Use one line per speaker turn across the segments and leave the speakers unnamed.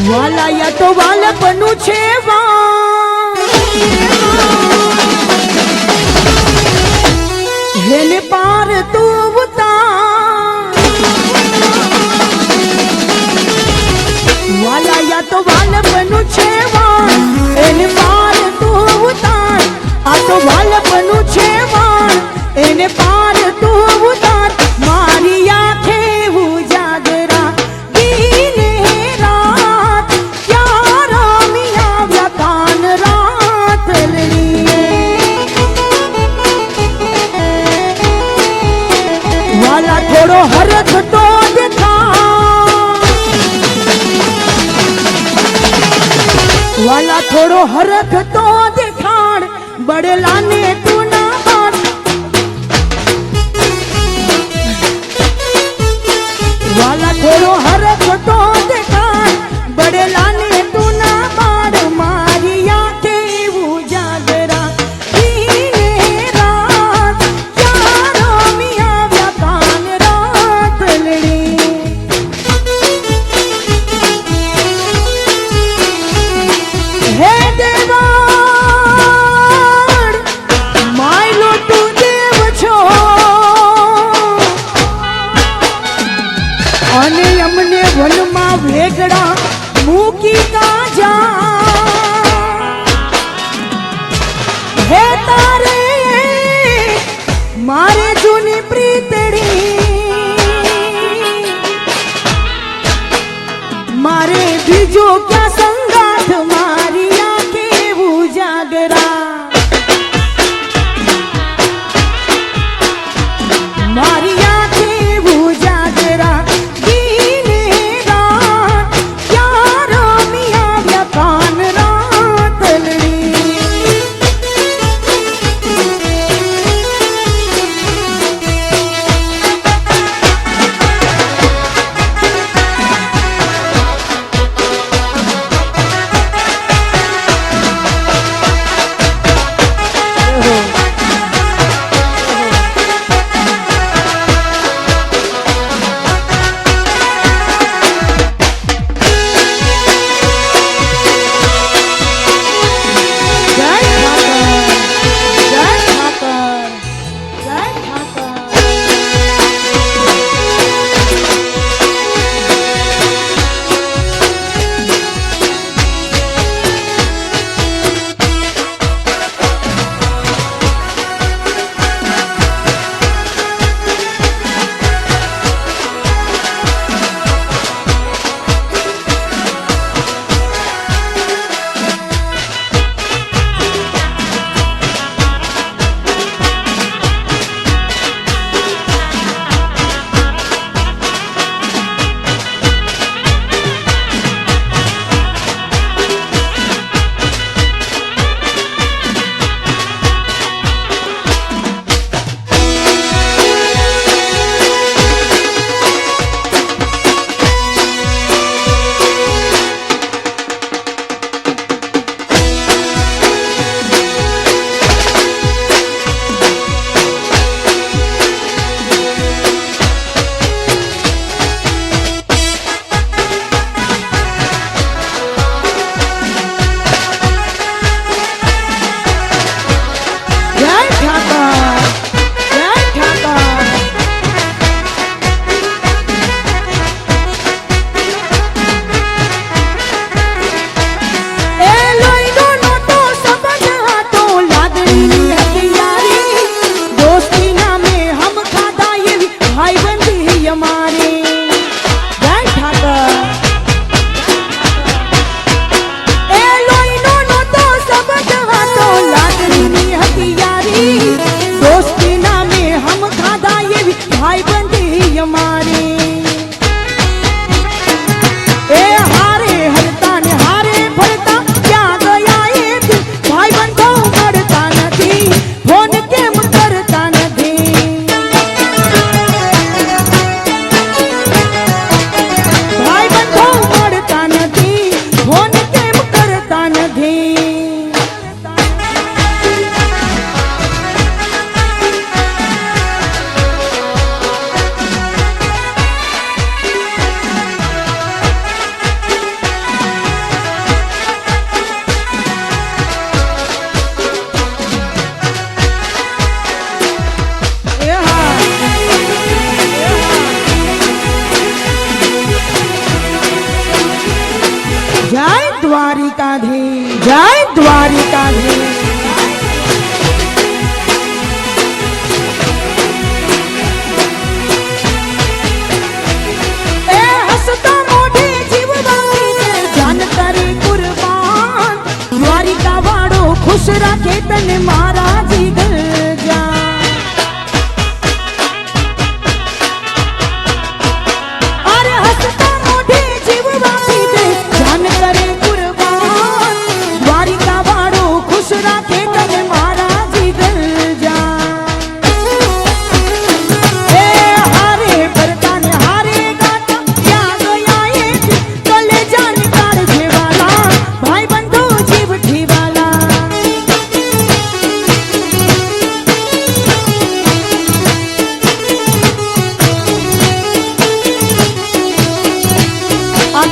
વાલા યા તો વાલપનું છે હેને પાર તું ઉતાર વાલા થોડો હરખ તો દેખાડ, વાલા થોડો હરખ તો દેખાડ, બડલાને તું ના પાડ, વાલા થોડો હરખ તો દેખાડ, બડલાને તું ના પાડ, મારી આંખે ઉજાગરા દીને રાત, ક્યારો મિયા કાન રાત લડી, હે દેવાડ માયલો તું દેવ છો, અને અમને વનમાં વેગડા મૂકી જા, હે તારે મારે જૂની પ્રીતડી, મારે બીજો ક્યાં સંગાથ, મારી આંખે ઉજાગરા, મારી આંખે ઉજાગરા દીને રાત, ક્યારો મિયા કાન રાત લડી, દ્વારિકાધીશ, જય દ્વારિકાધીશ. એ હસતા મોઢે જીવવાની જાન કરે કુરબાન, દ્વારિકા વાળો ખુશ રાખે તને મારા જીગર જાન.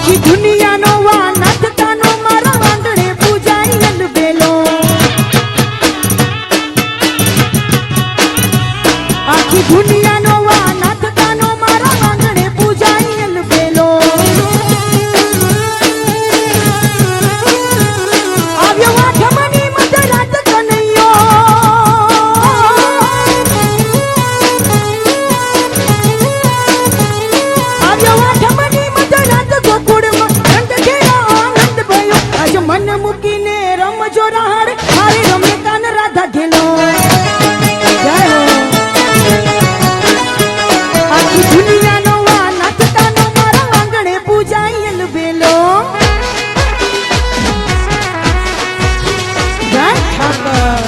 આખી દુનિયાનો વાનાથ કાનો મારા આંગણે પૂજાય અલબેલો આખી દુનિયાનો વાનાથ કાનો મારા આંગણે પૂજાય અલબેલો આવ્યો આઠમની મધરાત કનૈયો આવ્યો આઠમની મધરાત ગોકુળમાં નંદ ઘેરા આનંદ ભયો આજ મન મૂકીને રમજો રાડ મારે રમે કાન રાધા ઘેલો જય હો આખી દુનિયાનો વાનાથ કાનો મારા આંગણે પૂજાય અલબેલો જય ઠાકર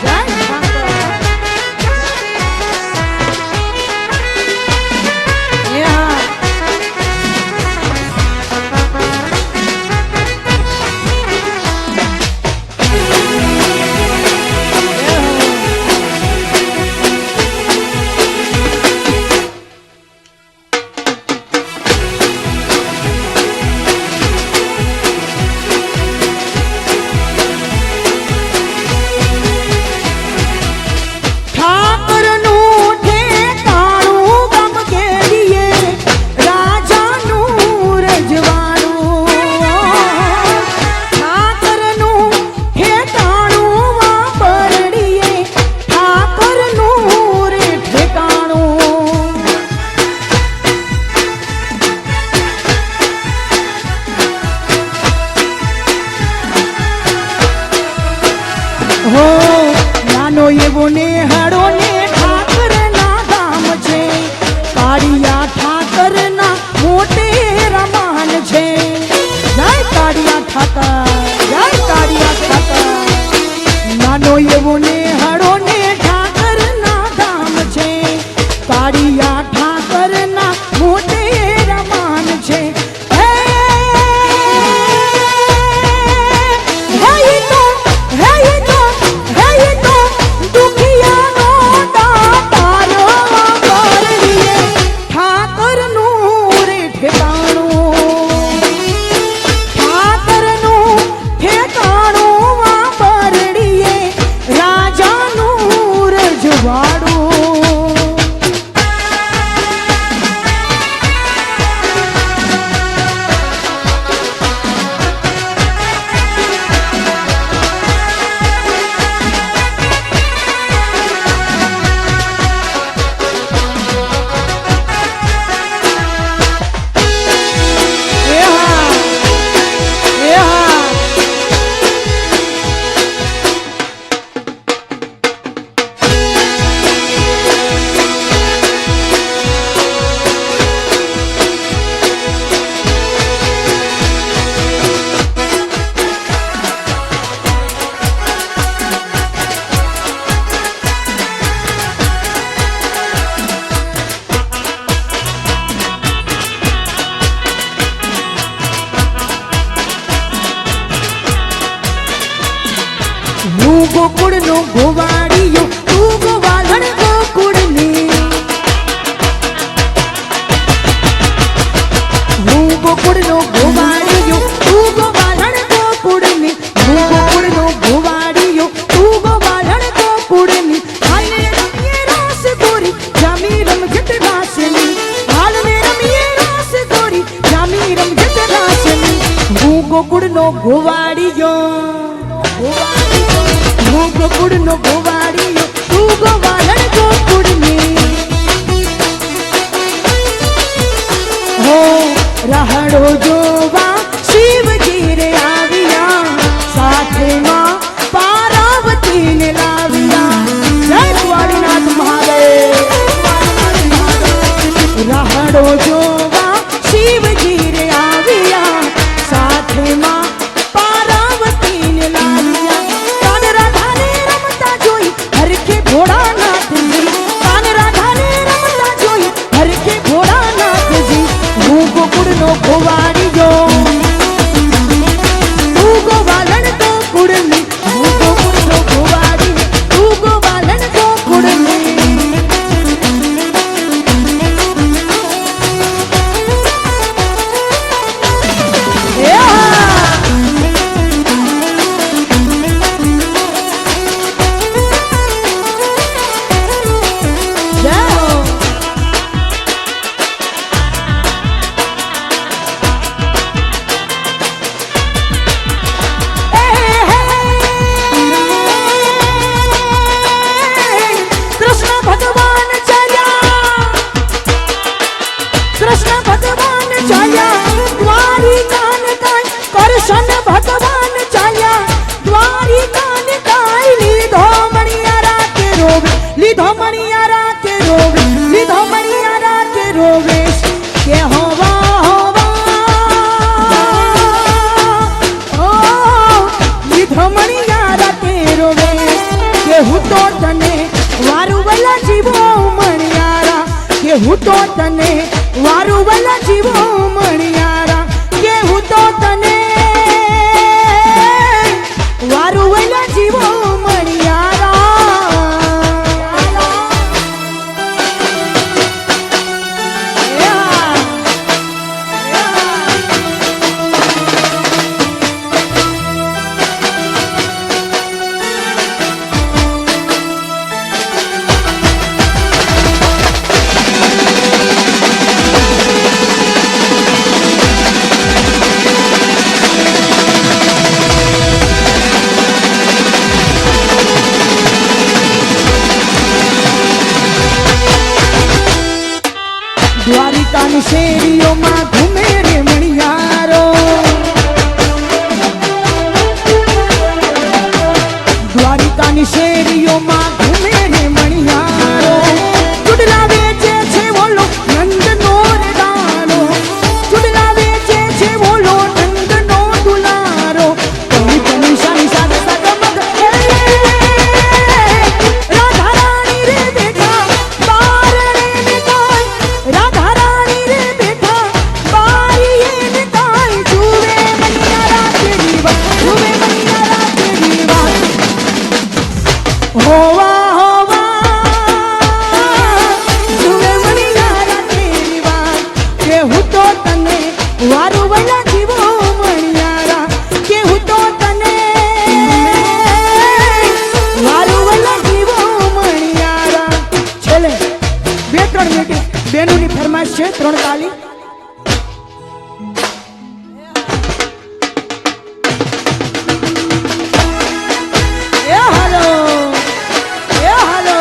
જય ઠાકર યા ઠાકરનું ઠેકાણું ગામ કેડીએ રાજાનું રજવાડું ઠાકરનું ઠેકાણું વાપરડીએ ઠાકરનું રે ઠેકાણું હો નાનો એવો નેહડો ને ઠાકરના ગામ છે કાળિયા ઠાકરના મોટે રમાન છે જય કાળિયા ઠાકર જય કાળિયા ઠાકર નાનો એવો નેહડો ને ઠાકરના ગામ છે કાળિયા ઠાકરના મોટે રમાન છે હું ગોકુળનો ગોવાળિયો તું ગોવાળણ ગોકુળની હું ગોકુળનો ગોવાળિયો તું ગોવાળણ ગોકુળની હું ગોકુળનો ગોવાળિયો તું ગોવાળણ ગોકુળની હાલે રમીએ રાસ ગોરી જામી રમઝટ રાસની હાલે રમીએ રાસ ગોરી જામી રમઝટ રાસની હું ગોકુળનો ગોવાળિયો હું ગોકુળનો ગોવાળિયો તું ગોવાળણ ગોકુળની હો રાહડો જોવા શિવજી રે આવ્યા સાથેમાં પાર્વતીને લાવ્યા જય દ્વારનાથ મહાદેવ રાહડો જોવા શિવજી રે આવ્યા સાથેમાં પાર્વતીને લાવ્યા કાન રાધાને રમતા જોઈ હરખે ભોળાનાથજી કાન રાધાને રમતા જોઈ હરખે ભોળાનાથજી હું ગોકુળનો ગોવાળિયો તું ગોવાળણ ગોકુળની હું ગોકુળનો ગોવાળિયો તું ગોવાળણ ગોકુળની તેરો વેશ કે હોવા હોવા ઓ લીધો મણિયારા તેરો વેશ કે હું તો તને વારું વલા જીવો મણિયારા કે હું તો તને વારું વલા જીવો મણિયારા કે હું તો તને વારું વલા જીવો દ્વારિકાની શેરીઓમાં ઘૂમે રે મણિયારો દ્વારિકાની શેરીઓમાં ઘૂમે રે મણિયારો ચુડલા વેચે છે બોલો નંદનો રે દારો ચુડલા વેચે છે બોલો નંદનો દુલારો કની કની શાની સાદ સાદ મગ રાધા રાણી રે બેઠા બારણે ને કાય રાધા રાણી રે બેઠા બારીએ ને કાય જુએ મણિયારા તેરી વાત જુએ મણિયારા તેરી વાત હોવા હોવા જુએ મણિયારા તેરી વાત કે હું તો તને વારું વલા જીવો મણિયારા કે હું તો તને વારું વલા જીવો મણિયારા છેલ્લે 2-3 મિનિટ બેનોની ફરમાઈશ છે 3 તાલી એ હાલો એ હાલો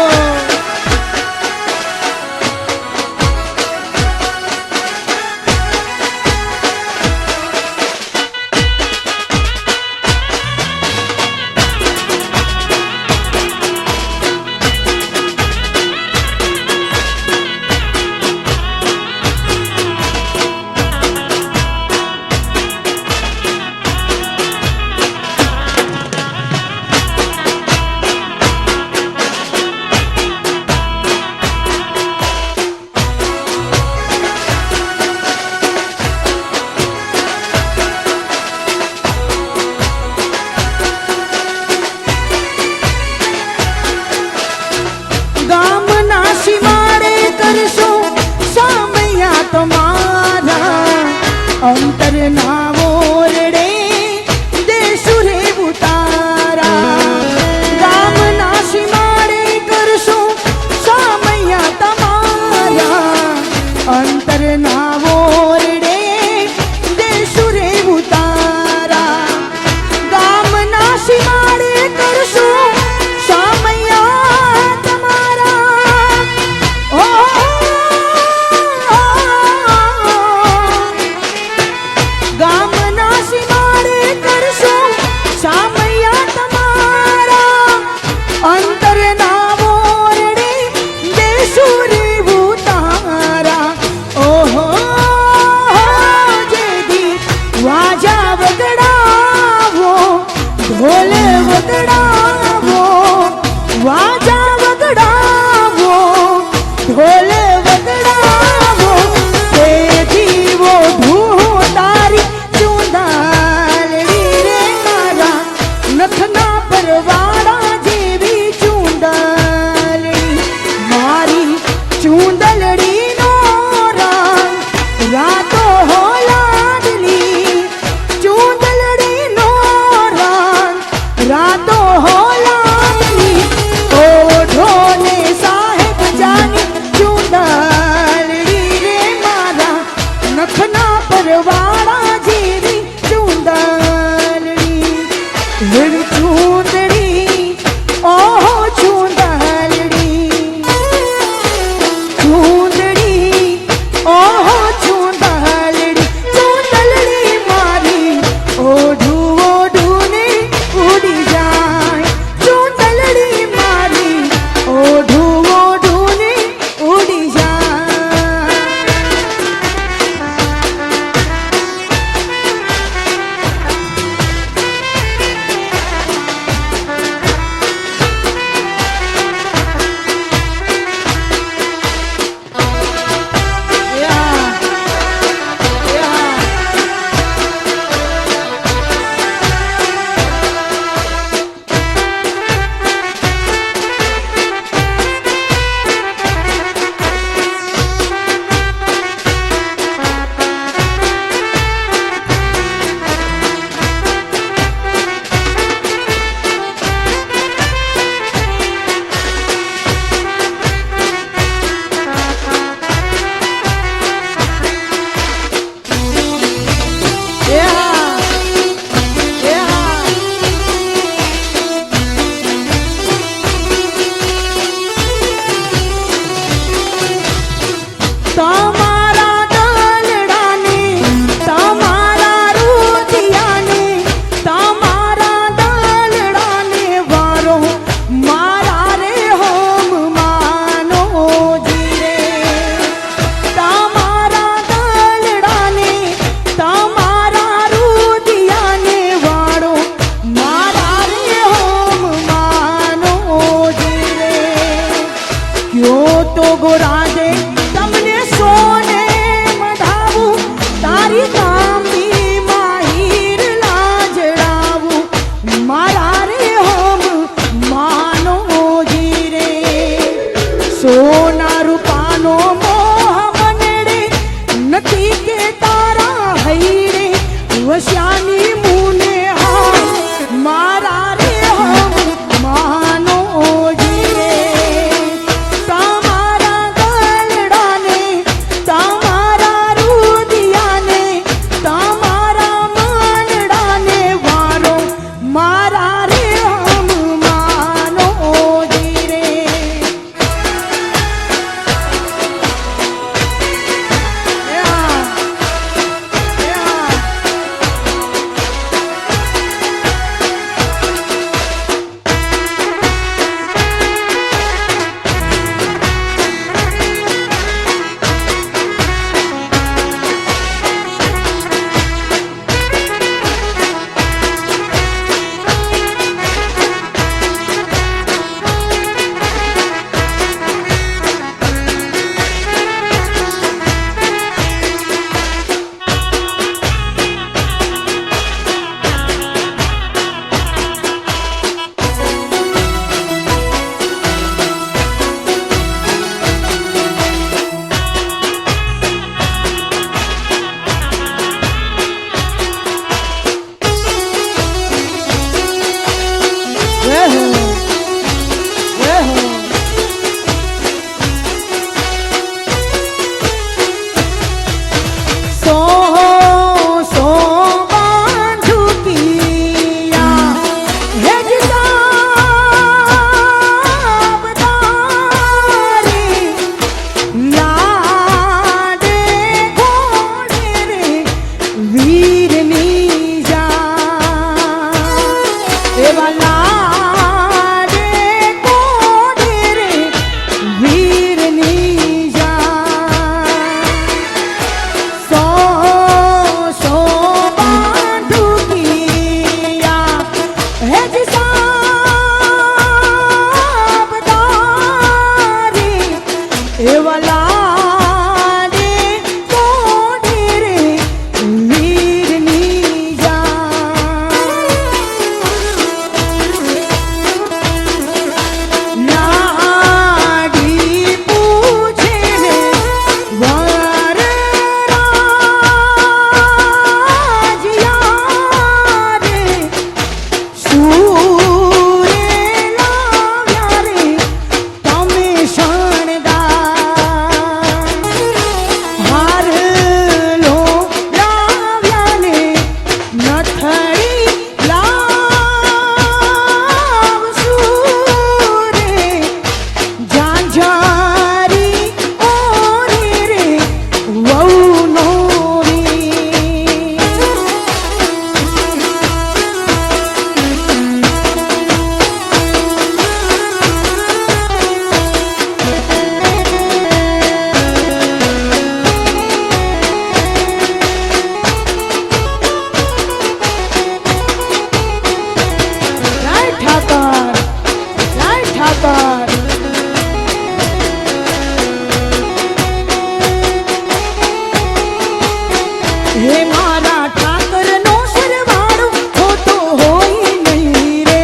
હે મારા ઠાકરનો સરવાળો ખોટો હોય નહીં રે.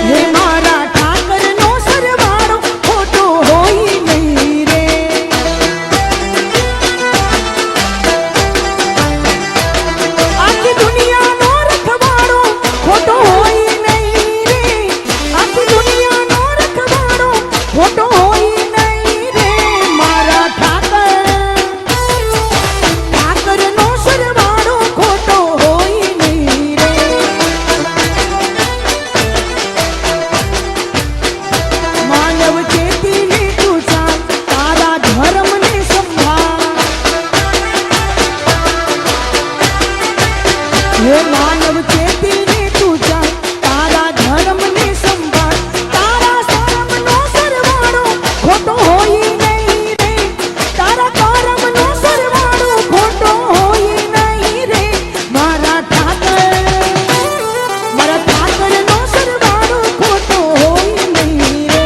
હે મારા ઠાકરનો સરવાળો ખોટો હોય નહીં રે. આખી દુનિયાનો રખવાડો ખોટો હોય નહીં રે. આખી દુનિયાનો રખવાડો ખોટો હોય નહીં રે. મારા ઠાકરનો સરવાળો ખોટો હોય નહીં રે. માનવ ચેતીને તું ચાલ, તારા ધર્મને સંભાળ. હે માનવ ચેતીને તું ચાલ, તારા ધર્મને સંભાળ. તારા કર્મનો સરવાળો ખોટો હોય નહીં રે. તારા કર્મનો સરવાળો ખોટો હોય નહીં રે. મારા ઠાકરનો સરવાળો ખોટો હોય નહીં રે.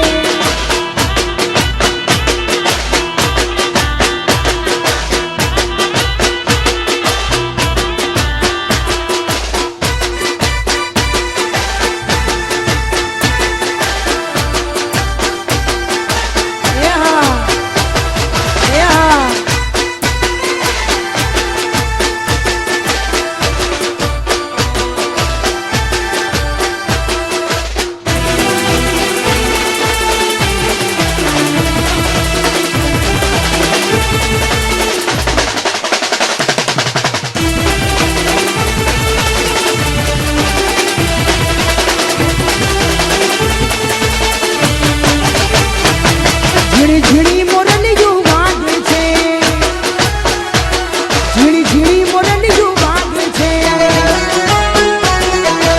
ઝીણી ઝીણી મોરલીઓ વાગે છે. ઝીણી ઝીણી મોરલીઓ વાગે છે.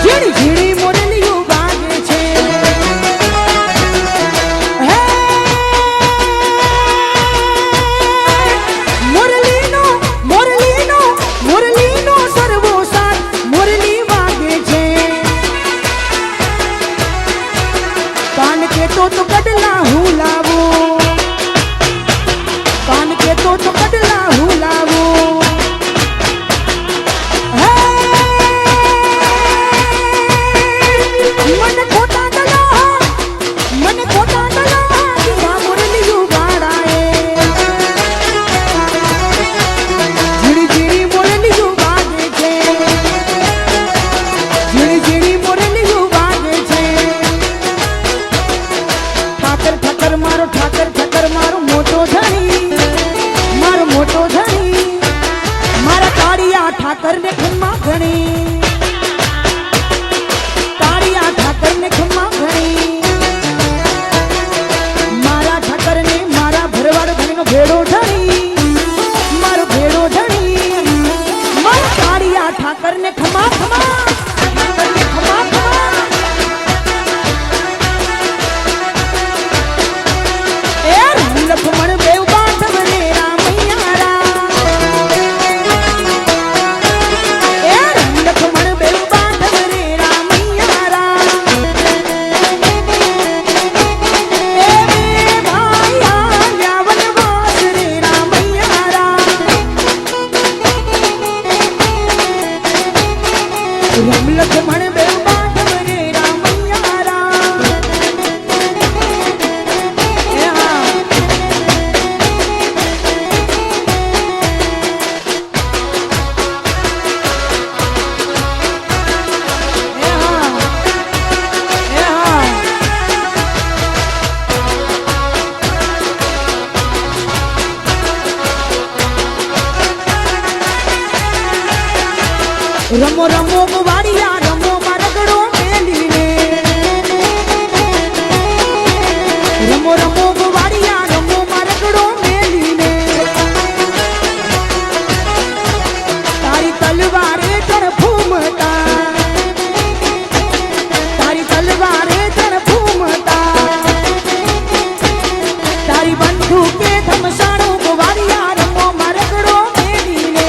ઝીણી ઝીણી મોરલીઓ વાગે છે. હે મોરલીનો મોરલીનો મોરલીનો સર્વો સાથ મોરલી વાગે છે. કાન કેતો તો કડલા હું લાવું. કાન કેતો તો કડલા હું લાવું. હે મને ખોટા દલા દીવા મોરલીઓ વાળાએ. ઝીણી ઝીણી મોરલીઓ વાગે છે. ઝીણી ઝીણી મોરલીઓ વાગે છે. ઠાકર ઠાકર મારો ઠાકર ઠાકર મારો મોટો ધણી. મારો મોટો ધણી. મારા કાળિયા ઠાકરને ખમ્મા ઘણી. કાળિયા ઠાકરને ખમ્મા ઘણી. મારા ઠાકરને મારા ભરવાડ ધણીનો ભેડો ધણી. મારો ભેડો ધણી. મારા કાળિયા ઠાકરને ખમ્મા ખમ્મા. ઠાકરને ખમ્મા ખમ્મા. એ લખમણ બેવ બાંધવ રે રામૈયા રામ. એ લખમણ બેવ બાંધવ રે રામૈયા રામ. એ બે ભાઈ આવ્યા વનવાસ રે રામૈયા રામ. રામ લખમણ બેવ બાંધવ રે રામૈયા રામ. એ હા રમો રમો વાડિયા રમો મારગડો મેલીને. રમો રમો વાડિયા રમો મારગડો મેલીને. તારી તલવારે તણ ફૂમતા. તારી તલવારે તણ ફૂમતા. તારી બંદૂકે ધમસાણું વાડિયા રમો મારગડો મેલીને.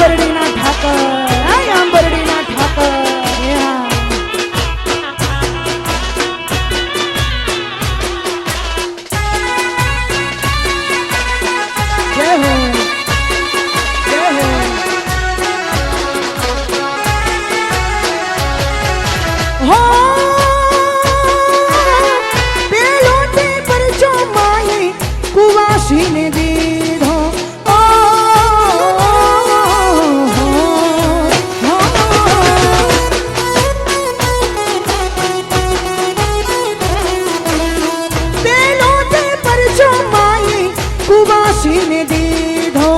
આંબરડીના ઠાકર, આંબરડીના ઠાકર. જય હો, જય હો. હો પેલો તે પરચો માએ કુવાસીને દીધો. પેલો તે પરચો માએ કુવાસીને દીધો.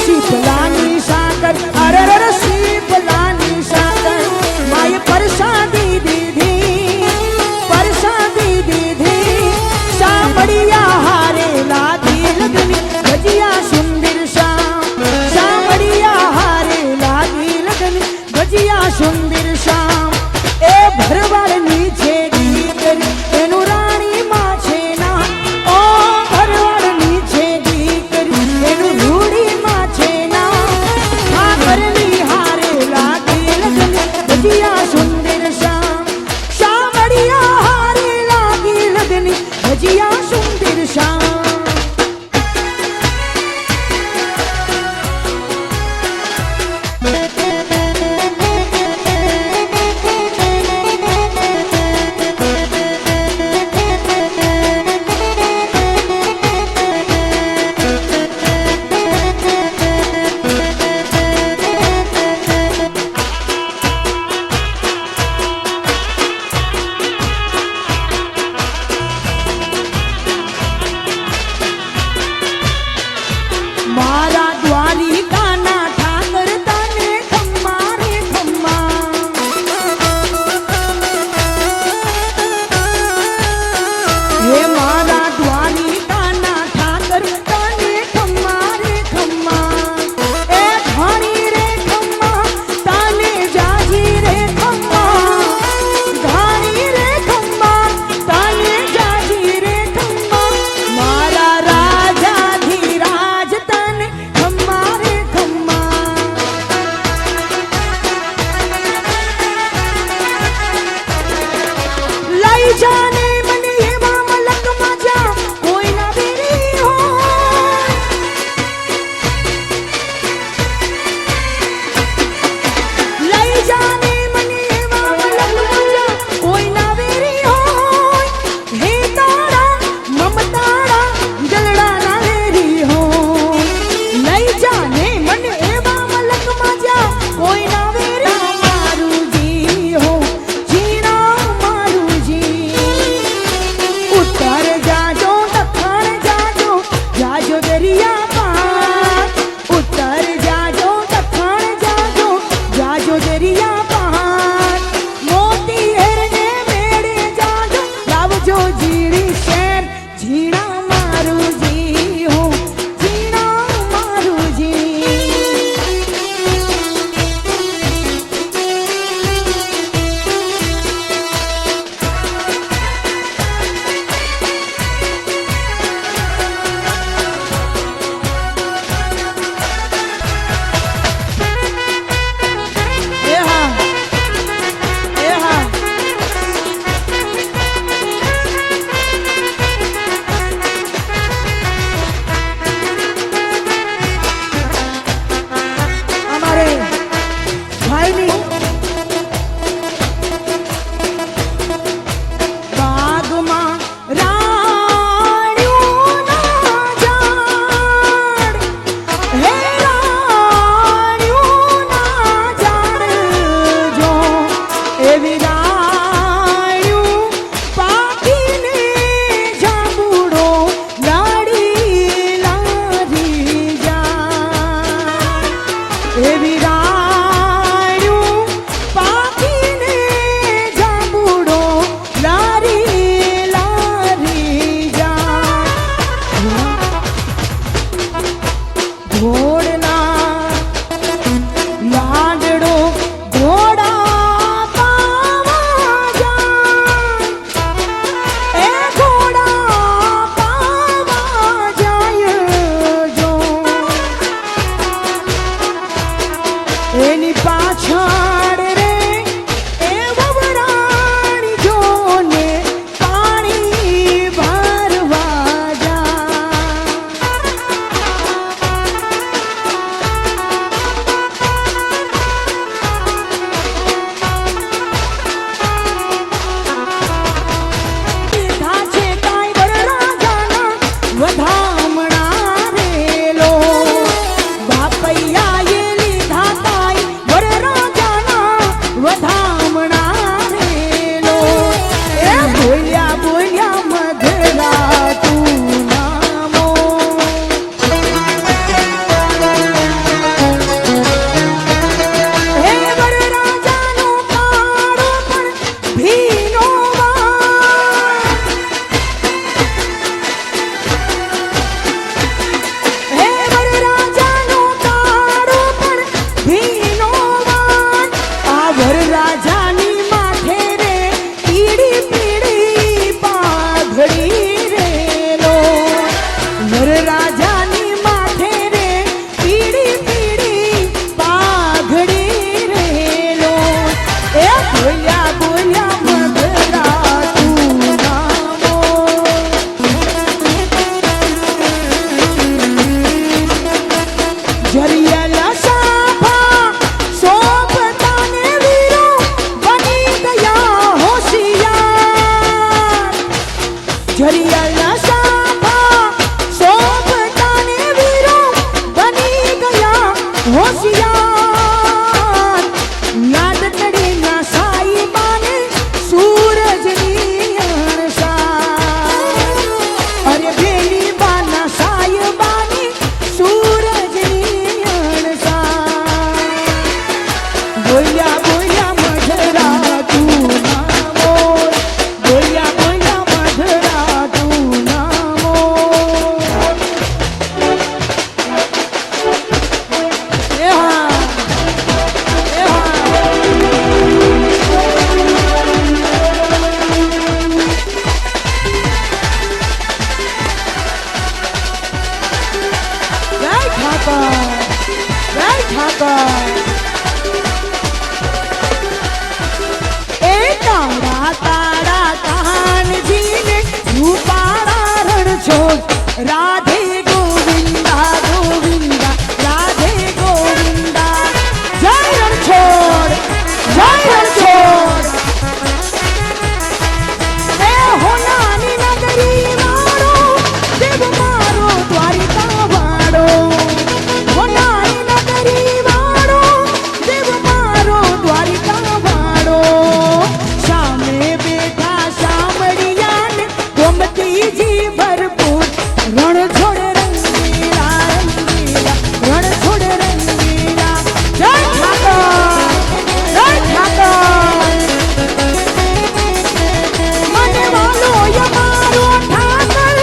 શીતલાની સાકર, અરર શીતલાની સાકર માએ પરસાદી દીધી, પરસાદી દીધી. સાંભળિયા હારે લાગી લગની ભજીયા સુંદર શામ, સાંભળિયા હારે લાગી લગની ભજીયા સુંદર શામ. એ ભરવાડની છે દીકરી એનું રાણીમાં છે ના. ઓ ભરવાડની છે દીકરી એનું રૂડીમાં છે ના. ઠાકરની હારે લાગી લગની ભજીયા સુંદર શામ, સાંભળિયા હારે લાગી લગની ભજીયા સુંદર શામ. મારા દ્વારિકાના ઠાકર તને ખમ્મા રે ખમ્મા. હે મારા દ્વારિકાના ઠાકર તને ખમ્મા રે ખમ્મા. એ ઘણી રે ખમ્મા તને જાજી રે ખમ્મા, ઘણી રે ખમ્મા તને જાજી રે ખમ્મા. મારા રાજાધિરાજ તને ખમ્મા રે ખમ્મા. લઈ જાને મને એવા મલકમાં જ્યાં કોઈ ના બેરી હોય. લઈ જાને મને એવા મલકમાં જ્યાં કોઈ ના બેરી હોય. હે તારા મમતારા જલડા ના લેરી હોય. લઈ જાને મને એવા મલકમાં જ્યાં કોઈ ના વેરી. મારું જી હો જીણા મારું જી. ઉત્તર જાજો દક્ષિણ જાજો, જાજો દરિયા પાર. ઉત્તર જાજો દક્ષિણ જાજો, જાજો દરિયા પાર. મોતી હેરને મેળે જાજો, લાવજો જીણી શેર. જીણા મારું જી હો, જીણા મારું જી. એ હા, એ હા. અમારે ભાઈની બાગમાં રાણ્યુંના ઝાડ, હે રાણ્યુંના ઝાડ જો. એવી રાણ્યું પાકીને જાંબુડો લાડી લારી જાય. એવી રાણ્યું પાકીને જાંબુડો લારી લારી જાય. ઘોડના લાડડો ઘોડા પાવા જાય. એ ઘોડા પાવા જાય જો. એની પાછળ રે એ વવરાણી જોને પાણી ભરવા જા. લીધા છે કાંઈ વરરાજાના વધામણા રેલો બાપૈયાએ લીધા કાંઈ વરરાજાના વધામણા રેલો એ બોલ્યા બોલ્યા મધરા તું નામો હે વરરાજાનો કાળો પણ ભીનો વાળ હે વરરાજાનો કાળો પણ ભીનો વાળ આ વરરાજાની માથે રે પીળી પીળી પાઘડી રેલો વરરાજાની માથે રે પીળી પીળી પાઘડી રેલો એ બોલ્યા બોલ્યા મધરા તું નામો જરિયલ સાફા સોબતાને વીરો બની ગયા હોશિયાર જરિયલ સાફા સોબતાને વીરો બની ગયા હોશિયાર યાદ કરી ના સાઈબાને સૂરજની અણસાર અરે બેલી બાના સાઈબાની સૂરજની અણસાર બોલ્યા બોલ્યા મધરા તું નામો બોલ્યા બોલ્યા મધરા તું નામો એ હા એ હા જય ઠાકર જય ઠાકર એ તારા તારા કાનજીને રૂપાળા રણછોડ રાધે ગોવિંદા ગોવિંદા રાધે ગોવિંદા જય રણછોડ જય રણછોડ એ હોનાની નગરી વાળો દેવ મારો દ્વારિકા વાળો હોનાની નગરી વાળો દેવ મારો દ્વારિકા વાળો સામે બેઠા સામળિયાને ગોમતીજી ભરપૂર રણછોડ રંગીલા રંગીલા રણછોડ રંગીલા જય ઠાકર જય ઠાકર મને વાલો યમારો ઠાકર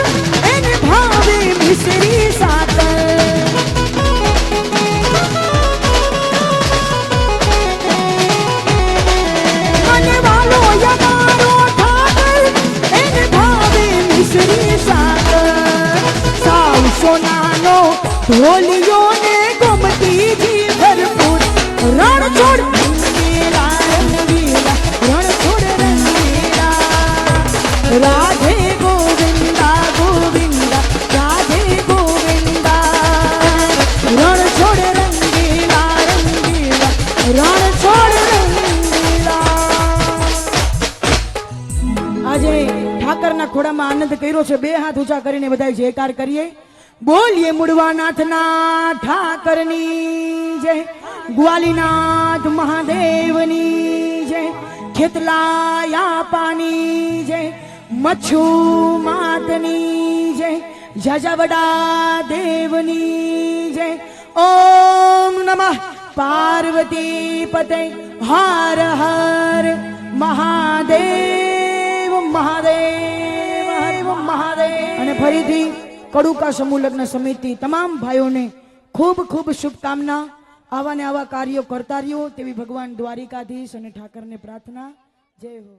એને ભાવે મિશ્રી સાકર મને વાલો યમારો ઠાકર એને ભાવે મિશ્રી સાકર સાવ સોનાનો ઢોલિયો ને ગોમતીજી ભરપૂર રણછોડ રંગીલા રંગીલા રણછોડ રંગીલા રાધે ગોવિંદા ગોવિંદા રાધે ગોવિંદા રણછોડ રંગીલા રંગીલા રણછોડ રંગીલા આજે ઠાકરના ખોડામાં આનંદ કર્યો છે બે હાથ ઊંચા કરીને બધા જયકાર કરીએ બોલીએ મુડવાનાથના ઠાકરની જય ગ્વાલીનાથ મહાદેવની જય ખેતલાયા પાની જય મચ્છુ માતની જય જાજાવડા દેવની જય ઓમ નમઃ પાર્વતી પતે હર હર મહાદેવ મહાદેવ હર મહાદેવ અને ફરીથી કડુકા સમૂહ લગ્ન સમિતિ તમામ ભાઈઓને ખૂબ ખૂબ શુભકામના આવા ને આવા કાર્યો કરતા રહ્યો તેવી ભગવાન દ્વારિકાધીશ અને ઠાકરને પ્રાર્થના જય હો.